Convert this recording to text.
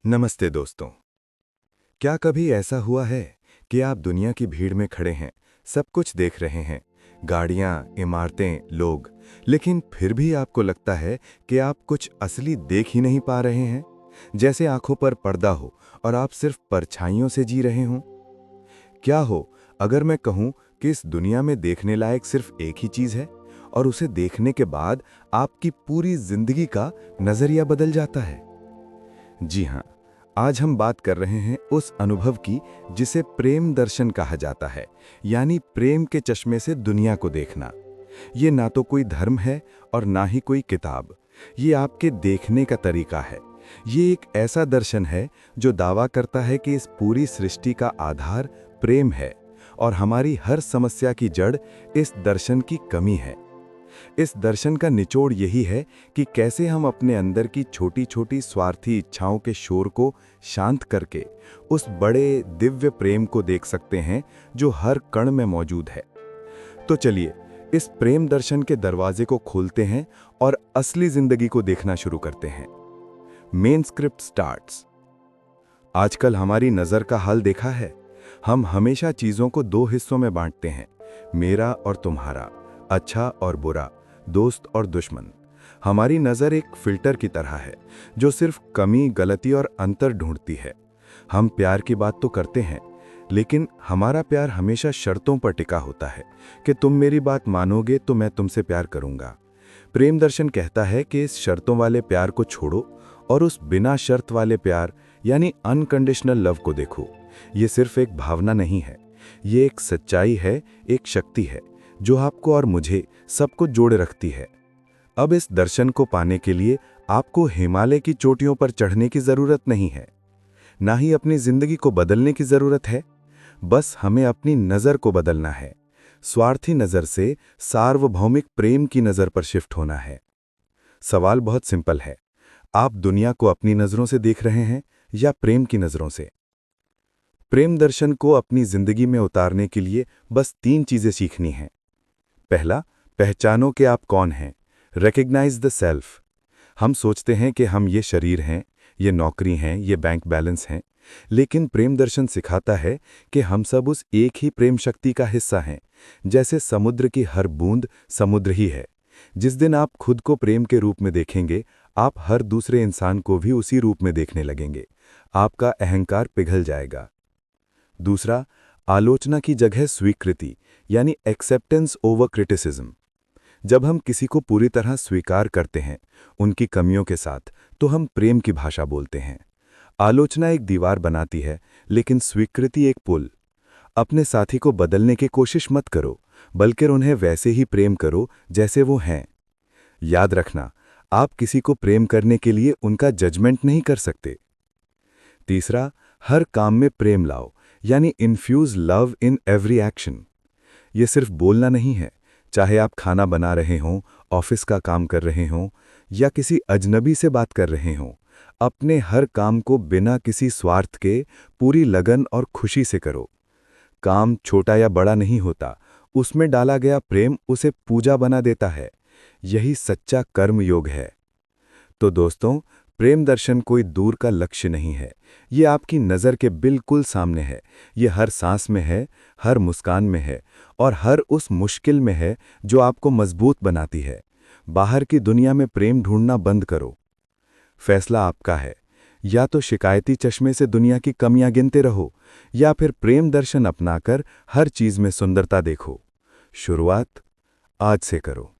नमस्ते दोस्तों। क्या कभी ऐसा हुआ है कि आप दुनिया की भीड़ में खड़े हैं, सब कुछ देख रहे हैं, गाड़ियां, इमारतें, लोग, लेकिन फिर भी आपको लगता है कि आप कुछ असली देख ही नहीं पा रहे हैं? जैसे आंखों पर पर्दा हो और आप सिर्फ परछाइयों से जी रहे हों। क्या हो अगर मैं कहूं कि इस दुनिया में देखने लायक सिर्फ एक ही चीज है और उसे देखने के बाद आपकी पूरी जिंदगी का नजरिया बदल जाता है? जी हाँ, आज हम बात कर रहे हैं उस अनुभव की जिसे प्रेम दर्शन कहा जाता है, यानी प्रेम के चश्मे से दुनिया को देखना। ये ना तो कोई धर्म है और ना ही कोई किताब। ये आपके देखने का तरीका है। ये एक ऐसा दर्शन है जो दावा करता है कि इस पूरी सृष्टि का आधार प्रेम है और हमारी हर समस्या की जड़ इस दर्शन की कमी है। इस दर्शन का निचोड़ यही है कि कैसे हम अपने अंदर की छोटी छोटी स्वार्थी इच्छाओं के शोर को शांत करके उस बड़े दिव्य प्रेम को देख सकते हैं जो हर कण में मौजूद है। तो चलिए इस प्रेम दर्शन के दरवाजे को खोलते हैं और असली जिंदगी को देखना शुरू करते हैं। Main script starts. आजकल हमारी नजर का हाल देखा है। हम हमेशा चीजों को दो हिस्सों में बांटते हैं, मेरा और तुम्हारा, अच्छा और बुरा, दोस्त और दुश्मन। हमारी नज़र एक फिल्टर की तरह है जो सिर्फ कमी, गलती और अंतर ढूंढती है। हम प्यार की बात तो करते हैं, लेकिन हमारा प्यार हमेशा शर्तों पर टिका होता है कि तुम मेरी बात मानोगे तो मैं तुमसे प्यार करूंगा। प्रेम दर्शन कहता है कि इस शर्तों वाले प्यार को छोड़ो और उस बिना शर्त वाले प्यार यानी अनकंडीशनल लव को देखो। ये सिर्फ एक भावना नहीं है, ये एक सच्चाई है, एक शक्ति है जो आपको और मुझे सबको जोड़े रखती है। अब इस दर्शन को पाने के लिए आपको हिमालय की चोटियों पर चढ़ने की जरूरत नहीं है, ना ही अपनी जिंदगी को बदलने की जरूरत है। बस हमें अपनी नजर को बदलना है। स्वार्थी नजर से सार्वभौमिक प्रेम की नजर पर शिफ्ट होना है। सवाल बहुत सिंपल है, आप दुनिया को अपनी नजरों से देख रहे हैं या प्रेम की नजरों से? प्रेम दर्शन को अपनी जिंदगी में उतारने के लिए बस 3 चीजें सीखनी हैं। पहला, पहचानो कि आप कौन हैं। Recognise the self. हम सोचते हैं कि हम ये शरीर हैं, ये नौकरी हैं, ये बैंक बैलेंस हैं, लेकिन प्रेम दर्शन सिखाता है कि हम सब उस एक ही प्रेम शक्ति का हिस्सा हैं। जैसे समुद्र की हर बूंद समुद्र ही है। जिस दिन आप खुद को प्रेम के रूप में देखेंगे, आप हर दूसरे इंसान को भी उसी रूप में देखने लगेंगे। आपका अहंकार पिघल जाएगा। दूसरा, आलोचना की जगह स्वीकृति यानी एक्सेप्टेंस ओवर क्रिटिसिज्म। जब हम किसी को पूरी तरह स्वीकार करते हैं उनकी कमियों के साथ, तो हम प्रेम की भाषा बोलते हैं। आलोचना एक दीवार बनाती है, लेकिन स्वीकृति एक पुल। अपने साथी को बदलने की कोशिश मत करो, बल्कि उन्हें वैसे ही प्रेम करो जैसे वो हैं। याद रखना, आप किसी को प्रेम करने के लिए उनका जजमेंट नहीं कर सकते। तीसरा, हर काम में प्रेम लाओ यानी infuse love in every action. ये सिर्फ बोलना नहीं है। चाहे आप खाना बना रहे हों, ऑफिस का काम कर रहे हों या किसी अजनबी से बात कर रहे हों, अपने हर काम को बिना किसी स्वार्थ के पूरी लगन और खुशी से करो। काम छोटा या बड़ा नहीं होता, उसमें डाला गया प्रेम उसे पूजा बना देता है। यही सच्चा कर्म योग है। तो दोस्तों, प्रेम दर्शन कोई दूर का लक्ष्य नहीं है, ये आपकी नज़र के बिल्कुल सामने है। ये हर सांस में है, हर मुस्कान में है और हर उस मुश्किल में है जो आपको मजबूत बनाती है। बाहर की दुनिया में प्रेम ढूंढना बंद करो। फैसला आपका है। या तो शिकायती चश्मे से दुनिया की कमियां गिनते रहो, या फिर प्रेम दर्शन अपनाकर हर चीज में सुंदरता देखो। शुरुआत आज से करो।